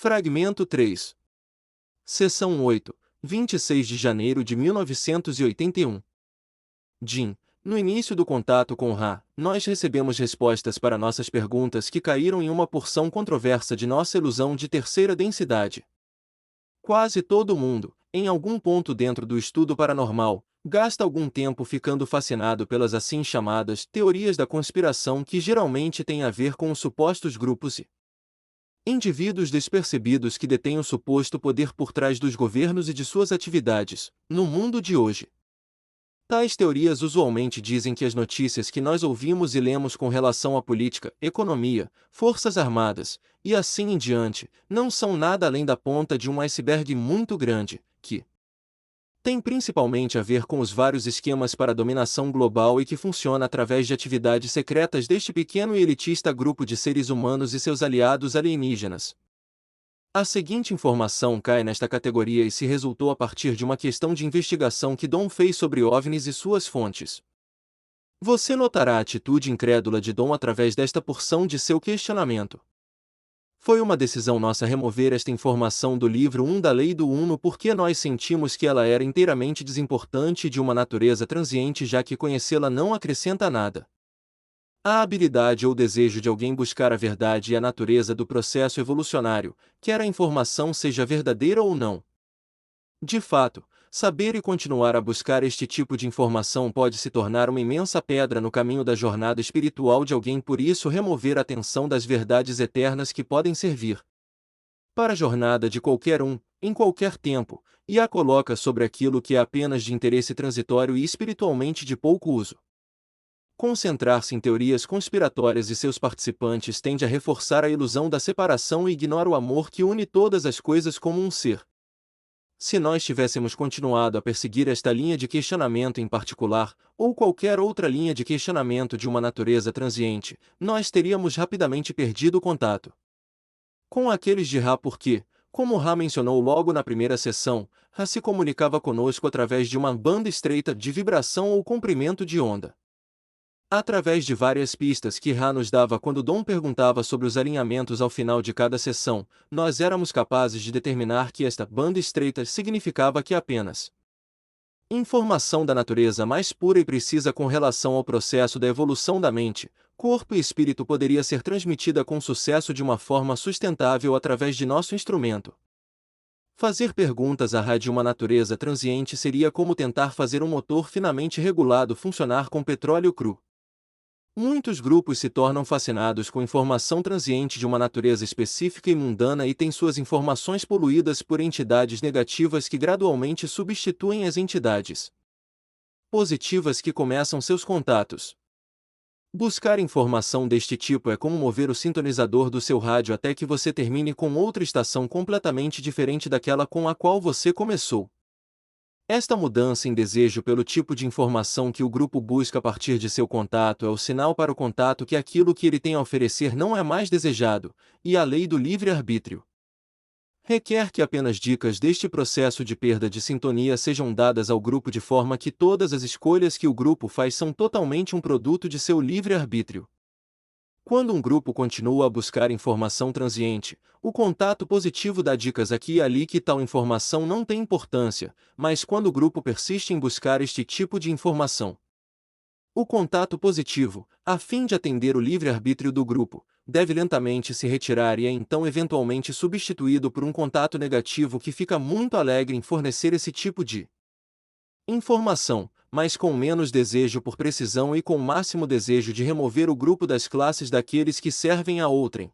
Fragmento 3. Seção 8, 26 de janeiro de 1981. Jim, no início do contato com Ra, nós recebemos respostas para nossas perguntas que caíram em uma porção controversa de nossa ilusão de terceira densidade. Quase todo mundo, em algum ponto dentro do estudo paranormal, gasta algum tempo ficando fascinado pelas assim chamadas teorias da conspiração que geralmente têm a ver com os supostos grupos e indivíduos despercebidos que detêm o suposto poder por trás dos governos e de suas atividades, no mundo de hoje. Tais teorias usualmente dizem que as notícias que nós ouvimos e lemos com relação à política, economia, forças armadas, e assim em diante, não são nada além da ponta de um iceberg muito grande, que tem principalmente a ver com os vários esquemas para a dominação global e que funciona através de atividades secretas deste pequeno e elitista grupo de seres humanos e seus aliados alienígenas. A seguinte informação cai nesta categoria e se resultou a partir de uma questão de investigação que Dom fez sobre OVNIs e suas fontes. Você notará a atitude incrédula de Dom através desta porção de seu questionamento. Foi uma decisão nossa remover esta informação do livro 1 da Lei do Uno porque nós sentimos que ela era inteiramente desimportante e de uma natureza transiente, já que conhecê-la não acrescenta nada. A habilidade ou desejo de alguém buscar a verdade e a natureza do processo evolucionário, quer a informação seja verdadeira ou não. De fato, saber e continuar a buscar este tipo de informação pode se tornar uma imensa pedra no caminho da jornada espiritual de alguém, por isso remover a atenção das verdades eternas que podem servir para a jornada de qualquer um, em qualquer tempo, e a coloca sobre aquilo que é apenas de interesse transitório e espiritualmente de pouco uso. Concentrar-se em teorias conspiratórias e seus participantes tende a reforçar a ilusão da separação e ignora o amor que une todas as coisas como um ser. Se nós tivéssemos continuado a perseguir esta linha de questionamento em particular, ou qualquer outra linha de questionamento de uma natureza transiente, nós teríamos rapidamente perdido o contato com aqueles de Ra porque, como Ra mencionou logo na primeira sessão, Ra se comunicava conosco através de uma banda estreita de vibração ou comprimento de onda. Através de várias pistas que Ra nos dava quando Dom perguntava sobre os alinhamentos ao final de cada sessão, nós éramos capazes de determinar que esta banda estreita significava que apenas informação da natureza mais pura e precisa com relação ao processo da evolução da mente, corpo e espírito poderia ser transmitida com sucesso de uma forma sustentável através de nosso instrumento. Fazer perguntas a Ra de uma natureza transiente seria como tentar fazer um motor finamente regulado funcionar com petróleo cru. Muitos grupos se tornam fascinados com informação transiente de uma natureza específica e mundana e têm suas informações poluídas por entidades negativas que gradualmente substituem as entidades positivas que começam seus contatos. Buscar informação deste tipo é como mover o sintonizador do seu rádio até que você termine com outra estação completamente diferente daquela com a qual você começou. Esta mudança em desejo pelo tipo de informação que o grupo busca a partir de seu contato é o sinal para o contato que aquilo que ele tem a oferecer não é mais desejado, e a lei do livre-arbítrio requer que apenas dicas deste processo de perda de sintonia sejam dadas ao grupo de forma que todas as escolhas que o grupo faz são totalmente um produto de seu livre-arbítrio. Quando um grupo continua a buscar informação transiente, o contato positivo dá dicas aqui e ali que tal informação não tem importância, mas quando o grupo persiste em buscar este tipo de informação, o contato positivo, a fim de atender o livre-arbítrio do grupo, deve lentamente se retirar e é então eventualmente substituído por um contato negativo que fica muito alegre em fornecer esse tipo de informação, mas com menos desejo por precisão e com o máximo desejo de remover o grupo das classes daqueles que servem a outrem.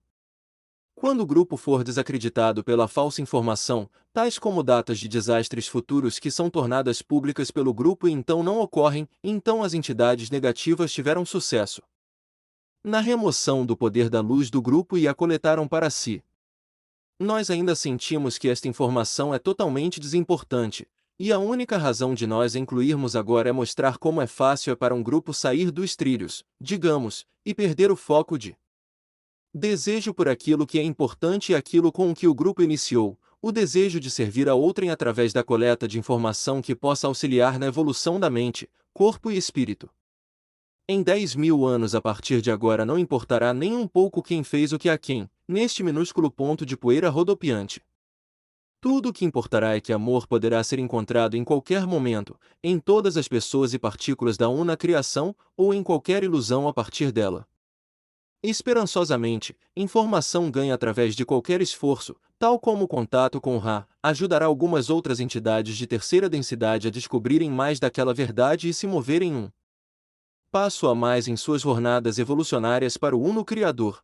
Quando o grupo for desacreditado pela falsa informação, tais como datas de desastres futuros que são tornadas públicas pelo grupo e então não ocorrem, então as entidades negativas tiveram sucesso na remoção do poder da luz do grupo e a coletaram para si. Nós ainda sentimos que esta informação é totalmente desimportante, e a única razão de nós incluirmos agora é mostrar como é fácil para um grupo sair dos trilhos, digamos, e perder o foco de desejo por aquilo que é importante e aquilo com o que o grupo iniciou, o desejo de servir a outrem através da coleta de informação que possa auxiliar na evolução da mente, corpo e espírito. Em 10.000 anos a partir de agora não importará nem um pouco quem fez o que a quem, neste minúsculo ponto de poeira rodopiante. Tudo o que importará é que amor poderá ser encontrado em qualquer momento, em todas as pessoas e partículas da una criação, ou em qualquer ilusão a partir dela. Esperançosamente, informação ganha através de qualquer esforço, tal como o contato com o Ra, ajudará algumas outras entidades de terceira densidade a descobrirem mais daquela verdade e se moverem um passo a mais em suas jornadas evolucionárias para o Uno Criador.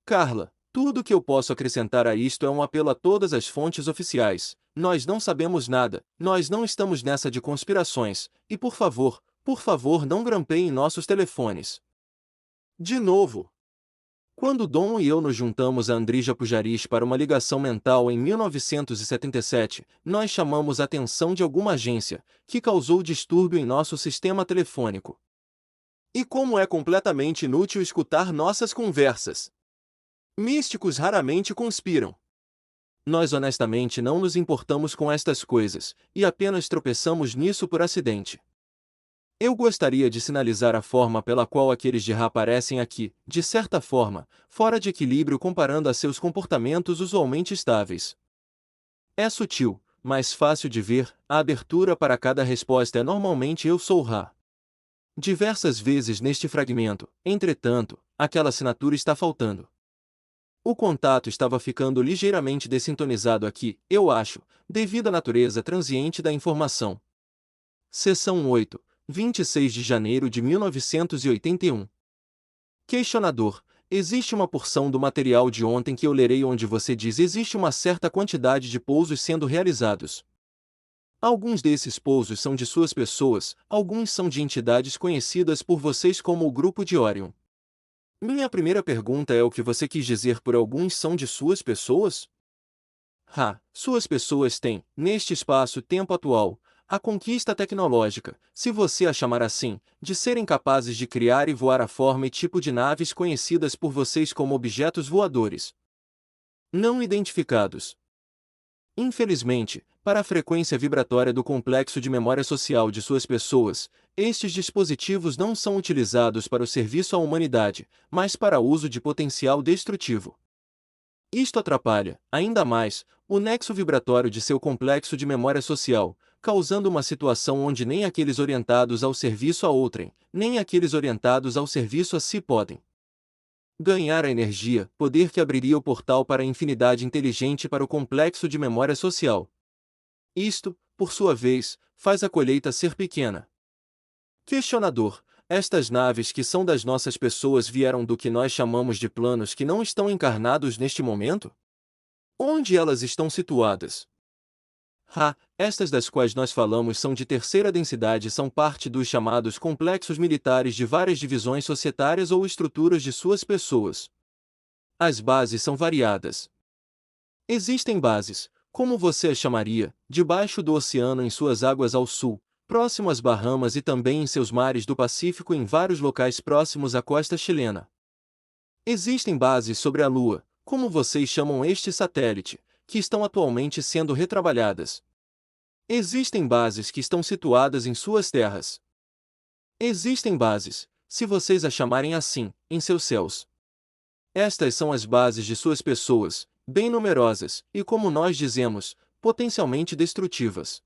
Carla, tudo o que eu posso acrescentar a isto é um apelo a todas as fontes oficiais. Nós não sabemos nada, nós não estamos nessa de conspirações, e por favor não grampeiem nossos telefones. De novo. Quando Dom e eu nos juntamos a Andrija Pujaris para uma ligação mental em 1977, nós chamamos a atenção de alguma agência, que causou distúrbio em nosso sistema telefônico. E como é completamente inútil escutar nossas conversas. Místicos raramente conspiram. Nós honestamente não nos importamos com estas coisas, e apenas tropeçamos nisso por acidente. Eu gostaria de sinalizar a forma pela qual aqueles de Ra parecem aqui, de certa forma, fora de equilíbrio comparando a seus comportamentos usualmente estáveis. É sutil, mas fácil de ver, a abertura para cada resposta é normalmente eu sou Ra. Diversas vezes neste fragmento, entretanto, aquela assinatura está faltando. O contato estava ficando ligeiramente dessintonizado aqui, eu acho, devido à natureza transiente da informação. Seção 8. 26 de janeiro de 1981. Questionador. Existe uma porção do material de ontem que eu lerei onde você diz existe uma certa quantidade de pousos sendo realizados. Alguns desses pousos são de suas pessoas, alguns são de entidades conhecidas por vocês como o Grupo de Orion. Minha primeira pergunta é o que você quis dizer por alguns são de suas pessoas? Suas pessoas têm, neste espaço-tempo atual, a conquista tecnológica, se você a chamar assim, de serem capazes de criar e voar a forma e tipo de naves conhecidas por vocês como objetos voadores não identificados. Infelizmente, para a frequência vibratória do complexo de memória social de suas pessoas, estes dispositivos não são utilizados para o serviço à humanidade, mas para uso de potencial destrutivo. Isto atrapalha, ainda mais, o nexo vibratório de seu complexo de memória social, causando uma situação onde nem aqueles orientados ao serviço a outrem, nem aqueles orientados ao serviço a si podem ganhar a energia, poder que abriria o portal para a infinidade inteligente para o complexo de memória social. Isto, por sua vez, faz a colheita ser pequena. Questionador. Estas naves que são das nossas pessoas vieram do que nós chamamos de planos que não estão encarnados neste momento? Onde elas estão situadas? Estas das quais nós falamos são de terceira densidade e são parte dos chamados complexos militares de várias divisões societárias ou estruturas de suas pessoas. As bases são variadas. Existem bases, como você as chamaria, debaixo do oceano em suas águas ao sul, próximo às Bahamas e também em seus mares do Pacífico em vários locais próximos à costa chilena. Existem bases sobre a Lua, como vocês chamam este satélite, que estão atualmente sendo retrabalhadas. Existem bases que estão situadas em suas terras. Existem bases, se vocês as chamarem assim, em seus céus. Estas são as bases de suas pessoas, bem numerosas, e como nós dizemos, potencialmente destrutivas.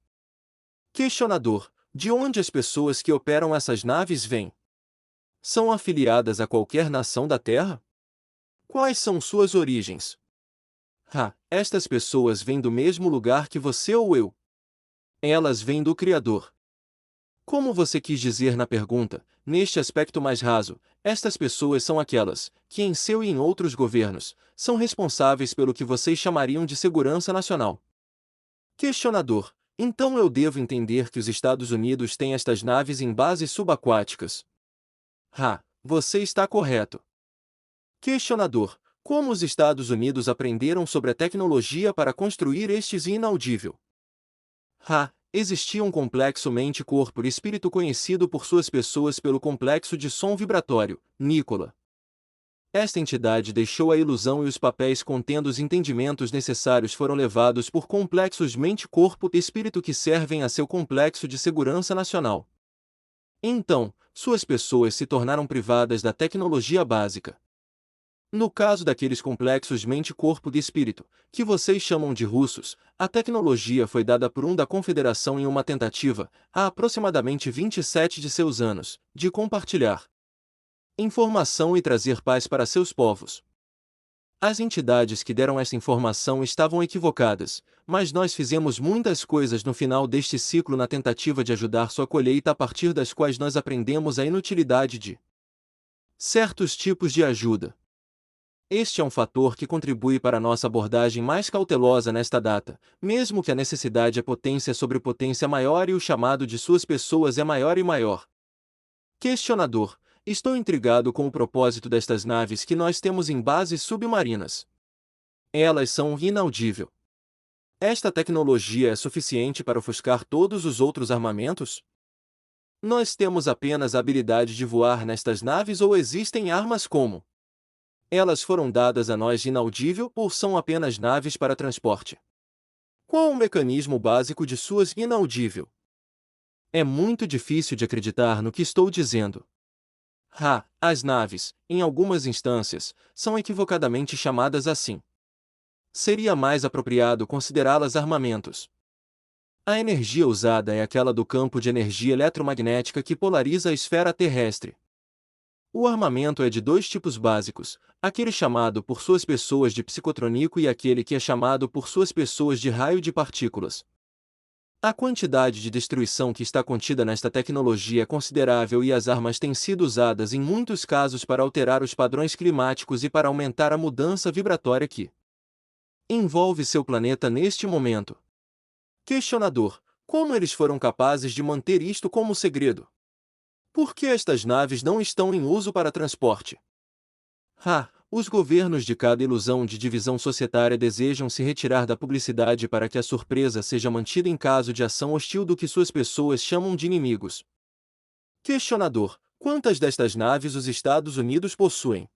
Questionador. De onde as pessoas que operam essas naves vêm? São afiliadas a qualquer nação da Terra? Quais são suas origens? Estas pessoas vêm do mesmo lugar que você ou eu. Elas vêm do Criador. Como você quis dizer na pergunta, neste aspecto mais raso, estas pessoas são aquelas que, em seu e em outros governos, são responsáveis pelo que vocês chamariam de segurança nacional. Questionador. Então eu devo entender que os Estados Unidos têm estas naves em bases subaquáticas? Você está correto. Questionador. Como os Estados Unidos aprenderam sobre a tecnologia para construir estes inaudível? Existia um complexo mente-corpo e espírito conhecido por suas pessoas pelo complexo de som vibratório, Nicola. Esta entidade deixou a ilusão e os papéis contendo os entendimentos necessários foram levados por complexos mente-corpo e espírito que servem a seu complexo de segurança nacional. Então, suas pessoas se tornaram privadas da tecnologia básica. No caso daqueles complexos mente-corpo e espírito, que vocês chamam de russos, a tecnologia foi dada por um da Confederação em uma tentativa, há aproximadamente 27 de seus anos, de compartilhar informação e trazer paz para seus povos. As entidades que deram essa informação estavam equivocadas, mas nós fizemos muitas coisas no final deste ciclo na tentativa de ajudar sua colheita a partir das quais nós aprendemos a inutilidade de certos tipos de ajuda. Este é um fator que contribui para nossa abordagem mais cautelosa nesta data, mesmo que a necessidade é potência sobre potência maior e o chamado de suas pessoas é maior e maior. Questionador: estou intrigado com o propósito destas naves que nós temos em bases submarinas. Elas são inaudível. Esta tecnologia é suficiente para ofuscar todos os outros armamentos? Nós temos apenas a habilidade de voar nestas naves ou existem armas como elas foram dadas a nós inaudível ou são apenas naves para transporte? Qual o mecanismo básico de suas inaudível? É muito difícil de acreditar no que estou dizendo. As naves, em algumas instâncias, são equivocadamente chamadas assim. Seria mais apropriado considerá-las armamentos. A energia usada é aquela do campo de energia eletromagnética que polariza a esfera terrestre. O armamento é de dois tipos básicos, aquele chamado por suas pessoas de psicotrônico e aquele que é chamado por suas pessoas de raio de partículas. A quantidade de destruição que está contida nesta tecnologia é considerável e as armas têm sido usadas em muitos casos para alterar os padrões climáticos e para aumentar a mudança vibratória que envolve seu planeta neste momento. Questionador: como eles foram capazes de manter isto como segredo? Por que estas naves não estão em uso para transporte? Os governos de cada ilusão de divisão societária desejam se retirar da publicidade para que a surpresa seja mantida em caso de ação hostil do que suas pessoas chamam de inimigos. Questionador: quantas destas naves os Estados Unidos possuem?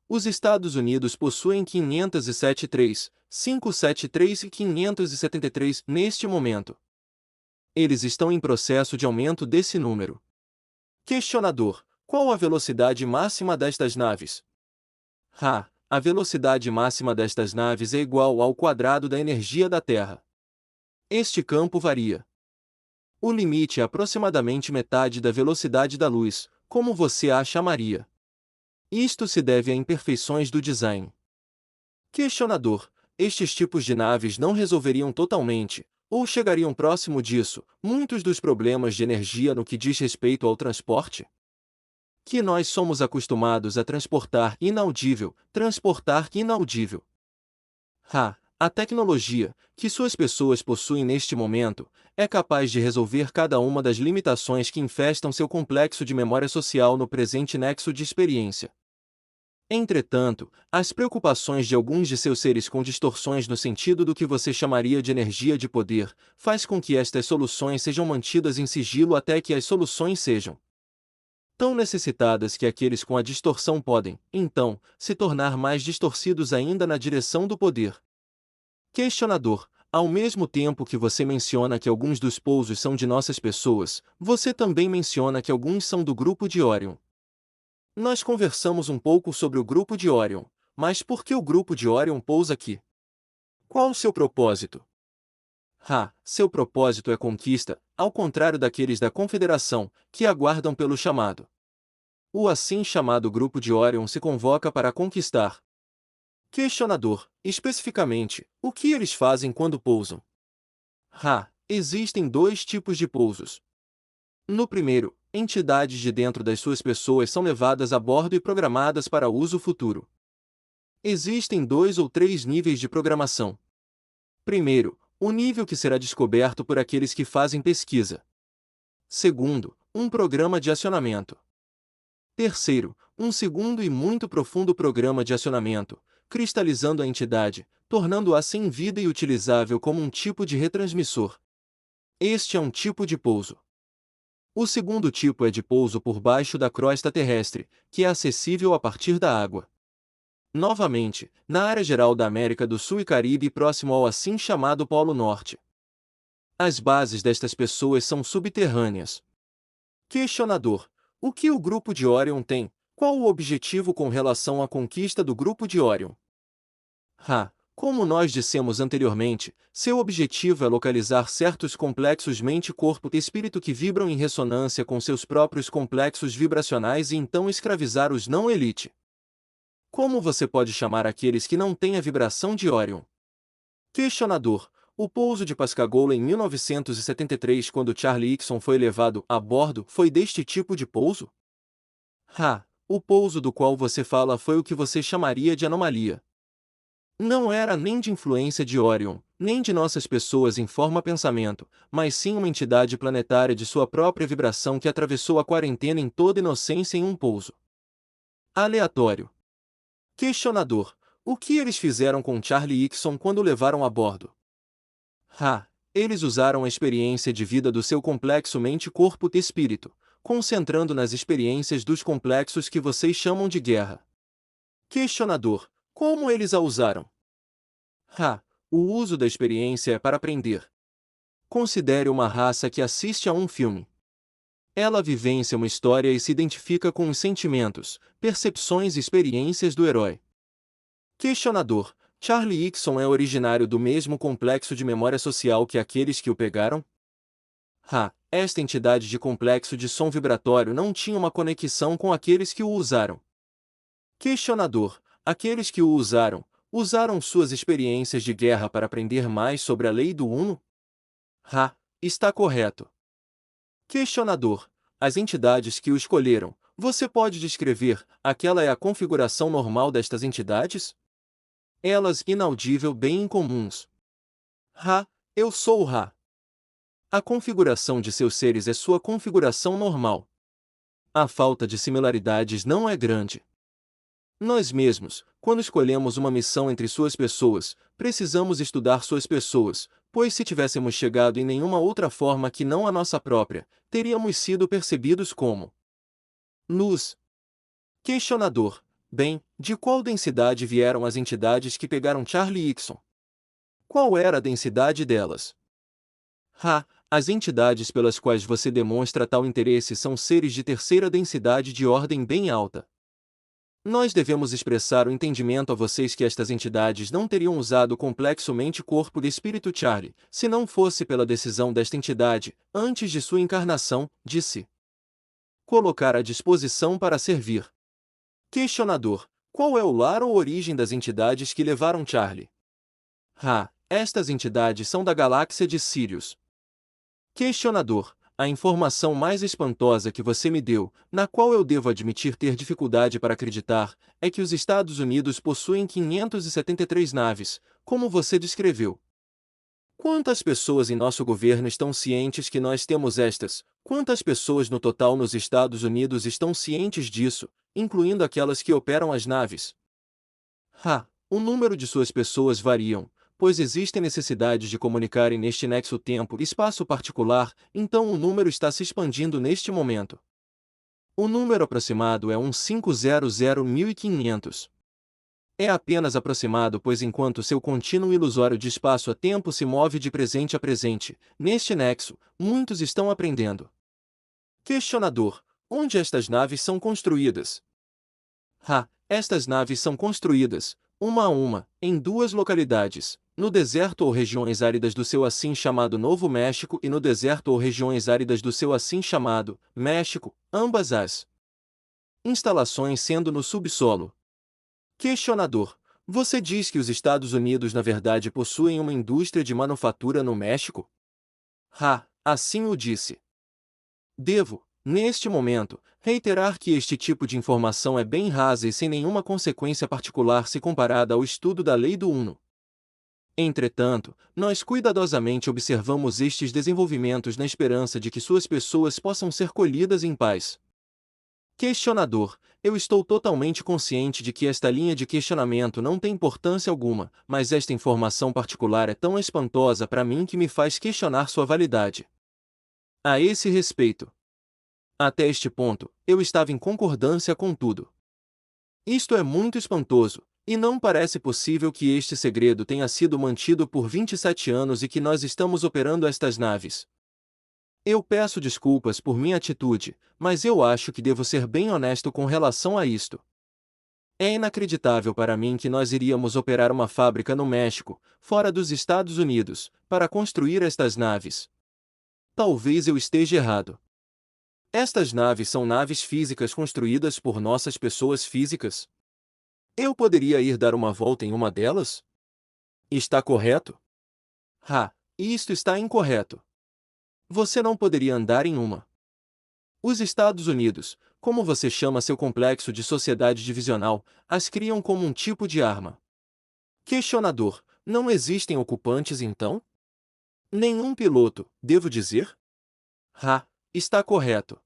Os Estados Unidos possuem 507-3, 573 e 573 neste momento. Eles estão em processo de aumento desse número. Questionador: qual a velocidade máxima destas naves? A velocidade máxima destas naves é igual ao quadrado da energia da Terra. Este campo varia. O limite é aproximadamente metade da velocidade da luz, como você a chamaria. Isto se deve a imperfeições do design. Questionador: estes tipos de naves não resolveriam totalmente, ou chegariam próximo disso, muitos dos problemas de energia no que diz respeito ao transporte? Que nós somos acostumados a transportar inaudível. A tecnologia, que suas pessoas possuem neste momento, é capaz de resolver cada uma das limitações que infestam seu complexo de memória social no presente nexo de experiência. Entretanto, as preocupações de alguns de seus seres com distorções no sentido do que você chamaria de energia de poder, faz com que estas soluções sejam mantidas em sigilo até que as soluções sejam tão necessitadas que aqueles com a distorção podem, então, se tornar mais distorcidos ainda na direção do poder. Questionador: ao mesmo tempo que você menciona que alguns dos pousos são de nossas pessoas, você também menciona que alguns são do grupo de Orion. Nós conversamos um pouco sobre o grupo de Orion, mas por que o grupo de Orion pousa aqui? Qual o seu propósito? Seu propósito é conquista, ao contrário daqueles da Confederação, que aguardam pelo chamado. O assim chamado Grupo de Orion se convoca para conquistar. Questionador: especificamente, o que eles fazem quando pousam? Existem dois tipos de pousos. No primeiro, entidades de dentro das suas pessoas são levadas a bordo e programadas para uso futuro. Existem 2 ou 3 níveis de programação. Primeiro, o nível que será descoberto por aqueles que fazem pesquisa. Segundo, um programa de acionamento. Terceiro, um segundo e muito profundo programa de acionamento, cristalizando a entidade, tornando-a sem vida e utilizável como um tipo de retransmissor. Este é um tipo de pouso. O segundo tipo é de pouso por baixo da crosta terrestre, que é acessível a partir da água. Novamente, na área geral da América do Sul e Caribe próximo ao assim chamado Polo Norte. As bases destas pessoas são subterrâneas. Questionador: o que o grupo de Orion tem, Qual o objetivo com relação à conquista do grupo de Orion? Como nós dissemos anteriormente, seu objetivo é localizar certos complexos mente-corpo-espírito que vibram em ressonância com seus próprios complexos vibracionais e então escravizar os não-elite. Como você pode chamar aqueles que não têm a vibração de Orion? Questionador. O pouso de Pascagoula em 1973, quando Charlie Hickson foi levado a bordo, foi deste tipo de pouso? O pouso do qual você fala foi o que você chamaria de anomalia. Não era nem de influência de Orion, nem de nossas pessoas em forma pensamento, mas sim uma entidade planetária de sua própria vibração que atravessou a quarentena em toda inocência em um pouso aleatório. Questionador. O que eles fizeram com Charlie Hickson quando o levaram a bordo? Eles usaram a experiência de vida do seu complexo mente-corpo-espírito, concentrando nas experiências dos complexos que vocês chamam de guerra. Questionador. Como eles a usaram? O uso da experiência é para aprender. Considere uma raça que assiste a um filme. Ela vivencia uma história e se identifica com os sentimentos, percepções e experiências do herói. Questionador. Charlie Hickson é originário do mesmo complexo de memória social que aqueles que o pegaram? Esta entidade de complexo de som vibratório não tinha uma conexão com aqueles que o usaram. Questionador. Aqueles que o usaram suas experiências de guerra para aprender mais sobre a lei do Uno? Está correto. Questionador. As entidades que o escolheram, você pode descrever, aquela é a configuração normal destas entidades? Elas inaudível bem incomuns. Eu sou o Ra. A configuração de seus seres é sua configuração normal. A falta de similaridades não é grande. Nós mesmos, quando escolhemos uma missão entre suas pessoas, precisamos estudar suas pessoas, pois se tivéssemos chegado em nenhuma outra forma que não a nossa própria, teríamos sido percebidos como luz. Questionador. Bem, de qual densidade vieram as entidades que pegaram Charlie Hickson? Qual era a densidade delas? As entidades pelas quais você demonstra tal interesse são seres de terceira densidade de ordem bem alta. Nós devemos expressar o entendimento a vocês que estas entidades não teriam usado o complexo mente-corpo de espírito Charlie, se não fosse pela decisão desta entidade, antes de sua encarnação, de se colocar à disposição para servir. Questionador. Qual é o lar ou origem das entidades que levaram Charlie? Estas entidades são da galáxia de Sirius. Questionador. A informação mais espantosa que você me deu, na qual eu devo admitir ter dificuldade para acreditar, é que os Estados Unidos possuem 573 naves, como você descreveu. Quantas pessoas em nosso governo estão cientes que nós temos estas? Quantas pessoas no total nos Estados Unidos estão cientes disso, incluindo aquelas que operam as naves? O número de suas pessoas variam, pois existem necessidades de comunicarem neste nexo tempo e espaço particular, então o número está se expandindo neste momento. O número aproximado é 1500.500. É apenas aproximado pois enquanto seu contínuo ilusório de espaço a tempo se move de presente a presente, neste nexo, muitos estão aprendendo. Questionador. Onde estas naves são construídas? Estas naves são construídas, uma a uma, em duas localidades, no deserto ou regiões áridas do seu assim chamado Novo México e no deserto ou regiões áridas do seu assim chamado México, ambas as instalações sendo no subsolo. Questionador. Você diz que os Estados Unidos na verdade possuem uma indústria de manufatura no México? Assim o disse. Devo, neste momento, reiterar que este tipo de informação é bem rasa e sem nenhuma consequência particular se comparada ao estudo da lei do Uno. Entretanto, nós cuidadosamente observamos estes desenvolvimentos na esperança de que suas pessoas possam ser colhidas em paz. Questionador. Eu estou totalmente consciente de que esta linha de questionamento não tem importância alguma, mas esta informação particular é tão espantosa para mim que me faz questionar sua validade. A esse respeito, até este ponto, eu estava em concordância com tudo. Isto é muito espantoso, e não parece possível que este segredo tenha sido mantido por 27 anos e que nós estamos operando estas naves. Eu peço desculpas por minha atitude, mas eu acho que devo ser bem honesto com relação a isto. É inacreditável para mim que nós iríamos operar uma fábrica no México, fora dos Estados Unidos, para construir estas naves. Talvez eu esteja errado. Estas naves são naves físicas construídas por nossas pessoas físicas. Eu poderia ir dar uma volta em uma delas? Está correto? Isto está incorreto. Você não poderia andar em uma. Os Estados Unidos, como você chama seu complexo de sociedade divisional, as criam como um tipo de arma. Questionador: não existem ocupantes então? Nenhum piloto, devo dizer? Está correto.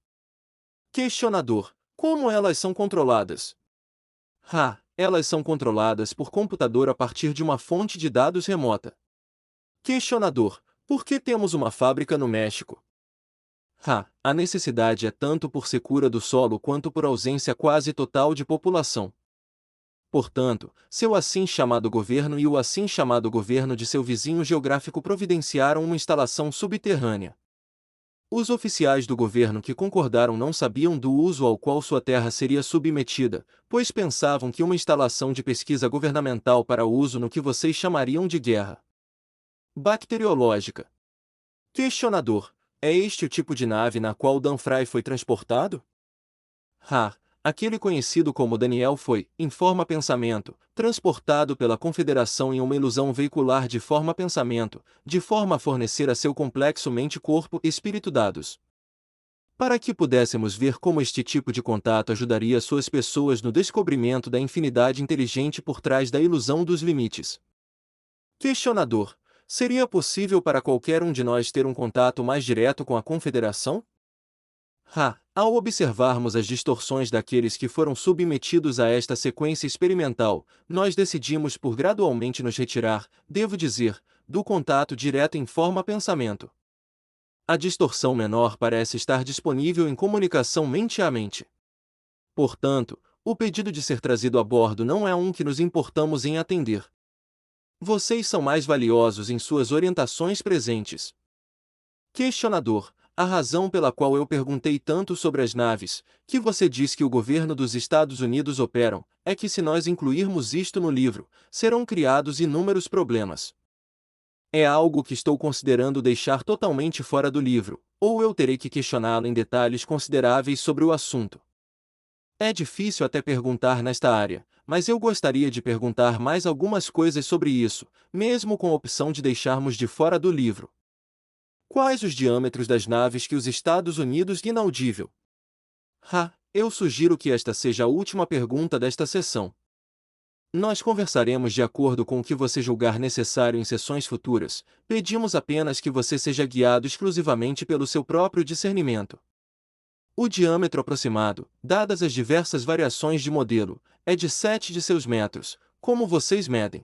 Questionador: como elas são controladas? Elas são controladas por computador a partir de uma fonte de dados remota. Questionador: por que temos uma fábrica no México? A necessidade é tanto por secura do solo quanto por ausência quase total de população. Portanto, seu assim chamado governo e o assim chamado governo de seu vizinho geográfico providenciaram uma instalação subterrânea. Os oficiais do governo que concordaram não sabiam do uso ao qual sua terra seria submetida, pois pensavam que uma instalação de pesquisa governamental para uso no que vocês chamariam de guerra bacteriológica. Questionador: é este o tipo de nave na qual Dan Fry foi transportado? Aquele conhecido como Daniel foi, em forma pensamento, transportado pela Confederação em uma ilusão veicular de forma pensamento, de forma a fornecer a seu complexo mente-corpo-espírito dados. Para que pudéssemos ver como este tipo de contato ajudaria suas pessoas no descobrimento da infinidade inteligente por trás da ilusão dos limites. Questionador: seria possível para qualquer um de nós ter um contato mais direto com a Confederação? Ao observarmos as distorções daqueles que foram submetidos a esta sequência experimental, nós decidimos por gradualmente nos retirar, devo dizer, do contato direto em forma pensamento. A distorção menor parece estar disponível em comunicação mente a mente. Portanto, o pedido de ser trazido a bordo não é um que nos importamos em atender. Vocês são mais valiosos em suas orientações presentes. Questionador: a razão pela qual eu perguntei tanto sobre as naves, que você diz que o governo dos Estados Unidos operam, é que se nós incluirmos isto no livro, serão criados inúmeros problemas. É algo que estou considerando deixar totalmente fora do livro, ou eu terei que questioná-lo em detalhes consideráveis sobre o assunto. É difícil até perguntar nesta área, mas eu gostaria de perguntar mais algumas coisas sobre isso, mesmo com a opção de deixarmos de fora do livro. Quais os diâmetros das naves que os Estados Unidos inaudível? Eu sugiro que esta seja a última pergunta desta sessão. Nós conversaremos de acordo com o que você julgar necessário em sessões futuras, pedimos apenas que você seja guiado exclusivamente pelo seu próprio discernimento. O diâmetro aproximado, dadas as diversas variações de modelo, é de 7 de seus metros. Como vocês medem?